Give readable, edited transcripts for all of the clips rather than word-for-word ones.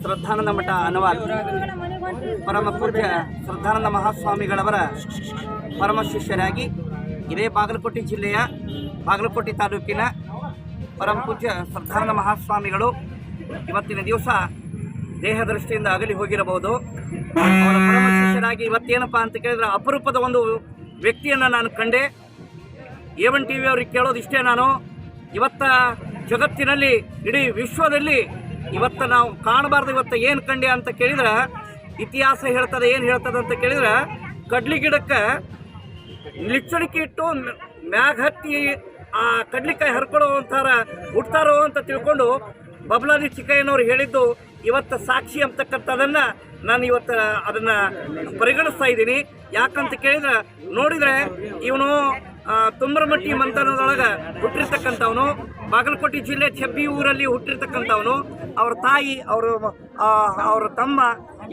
ಶ್ರದ್ಧಾನಂದ ಮಠ ಅನವಾಲ್ ಪರಮ ಪೂಜ್ಯ ಶ್ರದ್ಧಾನಂದ ಮಹಾಸ್ವಾಮಿಗಳವರ ಪರಮ ಶಿಷ್ಯರಾಗಿ ಇದೇ ಬಾಗಲಕೋಟೆ ಜಿಲ್ಲೆಯ ಬಾಗಲಕೋಟೆ ತಾಲೂಕಿನ ಪರಮ ಪೂಜ್ಯ ಶ್ರದ್ಧಾನಂದ ಮಹಾಸ್ವಾಮಿಗಳು ಇವತ್ತಿನ ದಿವಸ ದೇಹ ದೃಷ್ಟಿಯಿಂದ ಅಗಲಿ ಹೋಗಿರಬಹುದು. ಅವರ ಪರಮ ಶಿಷ್ಯರಾಗಿ ಇವತ್ತೇನಪ್ಪ ಅಂತ ಕೇಳಿದ್ರೆ ಅಪರೂಪದ ಒಂದು ವ್ಯಕ್ತಿಯನ್ನು ನಾನು ಕಂಡೆ. A1 TV ಅವ್ರಿಗೆ ಕೇಳೋದು ಇಷ್ಟೇ, ನಾನು ಇವತ್ತ ಜಗತ್ತಿನಲ್ಲಿ ಇಡೀ ವಿಶ್ವದಲ್ಲಿ ಇವತ್ತು ನಾವು ಕಾಣಬಾರ್ದು ಇವತ್ತು ಏನು ಕಂಡೆ ಅಂತ ಕೇಳಿದ್ರೆ ಇತಿಹಾಸ ಹೇಳ್ತದೆ. ಏನು ಹೇಳ್ತದೆ ಅಂತ ಕೇಳಿದ್ರೆ ಕಡ್ಲಿ ಗಿಡಕ್ಕೆ ಲಿಚ್ಚಣಿಕೆ ಇಟ್ಟು ಮ್ಯಾಗ ಹತ್ತಿ ಆ ಕಡ್ಲಿಕಾಯಿ ಹರ್ಕೊಳ್ಳೋವಂಥರ ಹುಡ್ತಾರೋ ಅಂತ ತಿಳ್ಕೊಂಡು ಬಬ್ಲಾದಿ ಚಿಕ್ಕಯ್ಯನವ್ರು ಹೇಳಿದ್ದು ಇವತ್ತು ಸಾಕ್ಷಿ ಅಂತಕ್ಕಂಥದ್ದನ್ನು ನಾನು ಇವತ್ತು ಅದನ್ನು ಪರಿಗಣಿಸ್ತಾ ಇದ್ದೀನಿ. ಯಾಕಂತ ಕೇಳಿದ್ರೆ ನೋಡಿದರೆ ಇವನು ತುಮ್ರಮಟ್ಟಿ ಮಂಥನದೊಳಗೆ ಹುಟ್ಟಿರ್ತಕ್ಕಂಥವನು, ಬಾಗಲಕೋಟೆ ಜಿಲ್ಲೆ ಚೆಬ್ಬಿ ಊರಲ್ಲಿ ಹುಟ್ಟಿರ್ತಕ್ಕಂಥವನು. ಅವ್ರ ತಾಯಿ, ಅವ್ರ ತಮ್ಮ,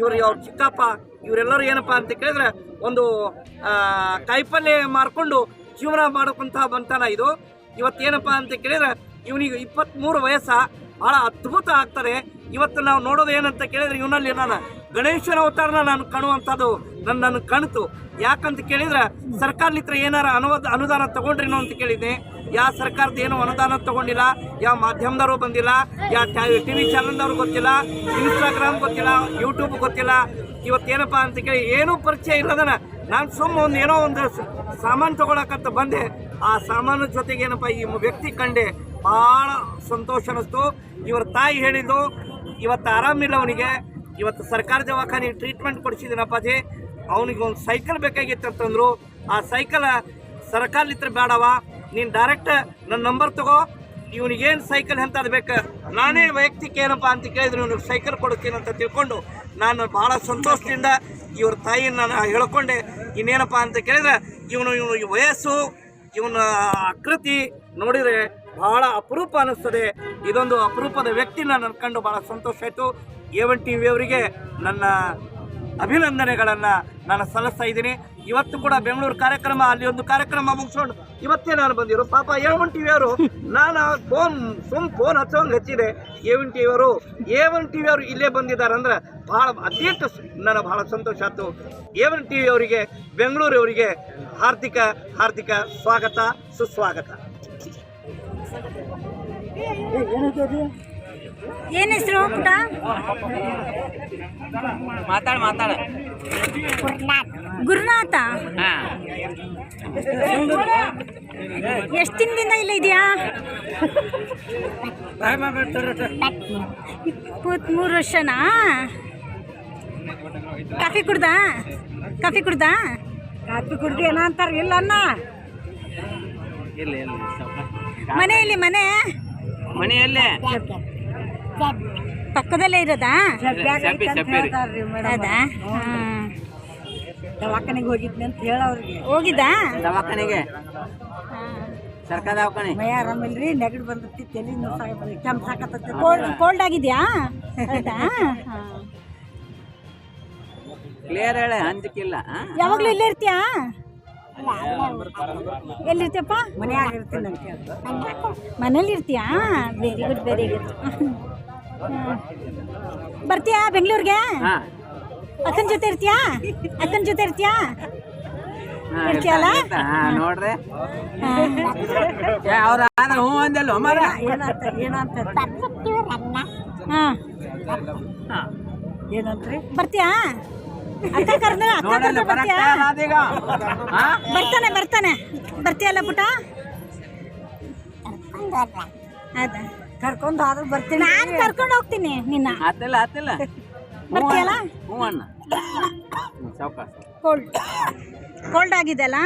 ಅವ್ರ ಚಿಕ್ಕಪ್ಪ, ಇವರೆಲ್ಲರೂ ಏನಪ್ಪ ಅಂತ ಕೇಳಿದ್ರೆ ಒಂದು ಕಾಯಿಪಲ್ಯ ಮಾರ್ಕೊಂಡು ಜೀವನ ಮಾಡೋಕ್ಕಂಥ ಬಂತನ ಇದು. ಇವತ್ತೇನಪ್ಪ ಅಂತ ಕೇಳಿದ್ರೆ ಇವನಿಗೆ 23 ವಯಸ್ಸು, ಭಾಳ ಅದ್ಭುತ ಆಗ್ತದೆ. ಇವತ್ತು ನಾವು ನೋಡೋದು ಏನಂತ ಕೇಳಿದ್ರೆ ಇವನಲ್ಲಿ ನಾನು ಗಣೇಶನ ಅವತಾರನ ನಾನು ಕಾಣುವಂಥದ್ದು ನನ್ನ ಕಣ್ತು. ಯಾಕಂತ ಕೇಳಿದ್ರೆ ಸರ್ಕಾರಲಿತ್ರ ಏನಾರ ಅನುದಾನ ತೊಗೊಂಡ್ರೇನೋ ಅಂತ ಕೇಳಿದ್ದೆ. ಯಾವ ಸರ್ಕಾರದ ಏನೋ ಅನುದಾನ ತೊಗೊಂಡಿಲ್ಲ, ಯಾವ ಮಾಧ್ಯಮದವರು ಬಂದಿಲ್ಲ, ಯಾವ TV ಚಾನಲ್ದವ್ರು ಗೊತ್ತಿಲ್ಲ, ಇನ್ಸ್ಟಾಗ್ರಾಮ್ ಗೊತ್ತಿಲ್ಲ, ಯೂಟ್ಯೂಬ್ ಗೊತ್ತಿಲ್ಲ. ಇವತ್ತೇನಪ್ಪ ಅಂತ ಕೇಳಿ ಏನೂ ಪರಿಚಯ ಇಲ್ಲದನ ನಾನು ಸುಮ್ಮ ಏನೋ ಒಂದು ಸಾಮಾನು ತೊಗೊಳಕಂತ ಬಂದೆ. ಆ ಸಾಮಾನು ಜೊತೆಗೆ ಏನಪ್ಪ ಈ ವ್ಯಕ್ತಿ ಕಂಡೆ, ಭಾಳ ಸಂತೋಷ ಅನ್ನಿಸ್ತು. ಇವರ ತಾಯಿ ಹೇಳಿದ್ದು ಇವತ್ತು ಆರಾಮಿಲ್ಲ ಅವನಿಗೆ, ಇವತ್ತು ಸರ್ಕಾರ ದವಾಖಾನೆ ಟ್ರೀಟ್ಮೆಂಟ್ ಕೊಡಿಸಿದ್ದೀನಪ್ಪಾಜಿ, ಅವನಿಗೆ ಒಂದು ಸೈಕಲ್ ಬೇಕಾಗಿತ್ತು ಅಂತಂದರು. ಆ ಸೈಕಲ್ ಸರ್ಕಾರಲಿತ್ರ ಬೇಡವ, ನೀನು ಡೈರೆಕ್ಟ್ ನನ್ನ ನಂಬರ್ ತಗೋ, ಇವನಿಗೇನು ಸೈಕಲ್ ಎಂಥದ್ದು ಬೇಕು ನಾನೇ ವೈಯಕ್ತಿಕ ಏನಪ್ಪ ಅಂತ ಕೇಳಿದ್ರೆ ಇವನಿಗೆ ಸೈಕಲ್ ಕೊಡ್ತೀನಿ ಅಂತ ತಿಳ್ಕೊಂಡು ನಾನು ಭಾಳ ಸಂತೋಷದಿಂದ ಇವ್ರ ತಾಯಿಯನ್ನು ನಾನು ಹೇಳ್ಕೊಂಡೆ. ಇನ್ನೇನಪ್ಪ ಅಂತ ಕೇಳಿದ್ರೆ ಇವನು ವಯಸ್ಸು, ಇವನ ಆಕೃತಿ ನೋಡಿದರೆ ಭಾಳ ಅಪರೂಪ ಅನ್ನಿಸ್ತದೆ. ಇದೊಂದು ಅಪರೂಪದ ವ್ಯಕ್ತಿನ ನಾನು ಕಂಡು ಭಾಳ ಸಂತೋಷ ಆಯಿತು. A1 TV ಅವರಿಗೆ ನನ್ನ ಅಭಿನಂದನೆಗಳನ್ನು ನಾನು ಸಲ್ಲಿಸ್ತಾ ಇದ್ದೀನಿ. ಇವತ್ತು ಕೂಡ ಬೆಂಗಳೂರು ಕಾರ್ಯಕ್ರಮ, ಅಲ್ಲಿ ಒಂದು ಕಾರ್ಯಕ್ರಮ ಮುಗಿಸ್ಕೊಂಡು ಇವತ್ತೇ ನಾನು ಬಂದಿರೋ ಪಾಪ A1 TV ಅವರು ನಾನು ಫೋನ್ ಹಚ್ಚೋಂಗೆ ಹಚ್ಚಿದೆ. A1 TV ಅವರು ಇಲ್ಲೇ ಬಂದಿದ್ದಾರೆ ಅಂದ್ರೆ ಭಾಳ ಅತ್ಯಂತ ನನಗೆ ಭಾಳ ಸಂತೋಷ ಆಯಿತು. A1 TV ಅವರಿಗೆ, ಬೆಂಗಳೂರವರಿಗೆ ಹಾರ್ದಿಕ ಸ್ವಾಗತ, ಸುಸ್ವಾಗತ. ಏನು ಹೆಸರು ಪುಟ? ಮಾತಾಡ ಗುರುನಾಥ. ಎಷ್ಟು ದಿನದಿಂದ ಇಲ್ಲ ಇದೆಯಾ? 23 ವರ್ಷನಾ? ಕಾಫಿ ಕುಡ್ದ ಏನೋ ಅಂತಾರೆ. ಇಲ್ಲ ಅನ್ನ ಮನೆಯಲ್ಲೇ ಪಕ್ಕದಲ್ಲೇ ಇರೋದಾ? ಹೌದಾ? ದವಾಖಾನೆಗೆ ಹೋಗಿದ್ನಿ ಅಂತ ಹೇಳವ್ರಿಗೆ. ಹೋಗಿದ್ದಾ ದವಾಖಾನೆಗೆ? ಸರ್ಕಾರ ದವಾಖಾನೆ. ಮೈ ಆರಾಮಿಲ್ರಿ, ನೆಗಡಿ ಬಂದತಿ, ತಲೆ ನೋವು, ಕೆಮ್ಮು ಸಾಕತ್ತೈತಿ. ಕೋಲ್ಡ್ ಆಗಿದ್ಯಾ? ಹೌದಾ? ಕ್ಲಿಯರ್ ಹೇಳಿ, ಅಂಜಿಕಿಲ್ಲ. ಯಾವಾಗಲೂ ಇಲ್ಲೇ ಇರ್ತೀಯಾ? ಎಲ್ಲಿರ್ತೀಯಪ್ಪ? ಮನ್ಯಾಗ ಇರ್ತೀನಿ ಅಂತ ಹೇಳಿ. ಮನೇಲಿ ಇರ್ತೀಯಾ? Very good. ಬರ್ತೀಯಾ ಬೆಂಗಳೂರಿಗೆ? ಅಕ್ಕನ ಜೊತೆ ಇರ್ತೀಯಾ? ಇರ್ತೀಯಲ್ಲ? ನೋಡ್ರಿ ಅವ್ರ ಹ್ಞೂ ಅಂದಲ್ಲ ಮರ. ಏನಂತ್ರಿ? ಬರ್ತೀಯಾ? ಅಕ್ಕ ಕರ್ದ ಬರ್ತಾನೆ. ಬರ್ತೀಯಲ್ಲ ಪುಟ? ಹೌದಾ? ಕರ್ಕೊಂಡು ಆದ್ರೂ ಬರ್ತೀನಿ. ನಾನು ಕರ್ಕೊಂಡು ಹೋಗ್ತೀನಿ ನಿನ್ನ. ಆತಿಲ್ಲ ಬರ್ತೀಯಲ್ಲ? ಹ್ಞೂ ಅಣ್ಣ. ಕೋಲ್ಡ್ ಆಗಿದೆ ಅಲ್ಲ?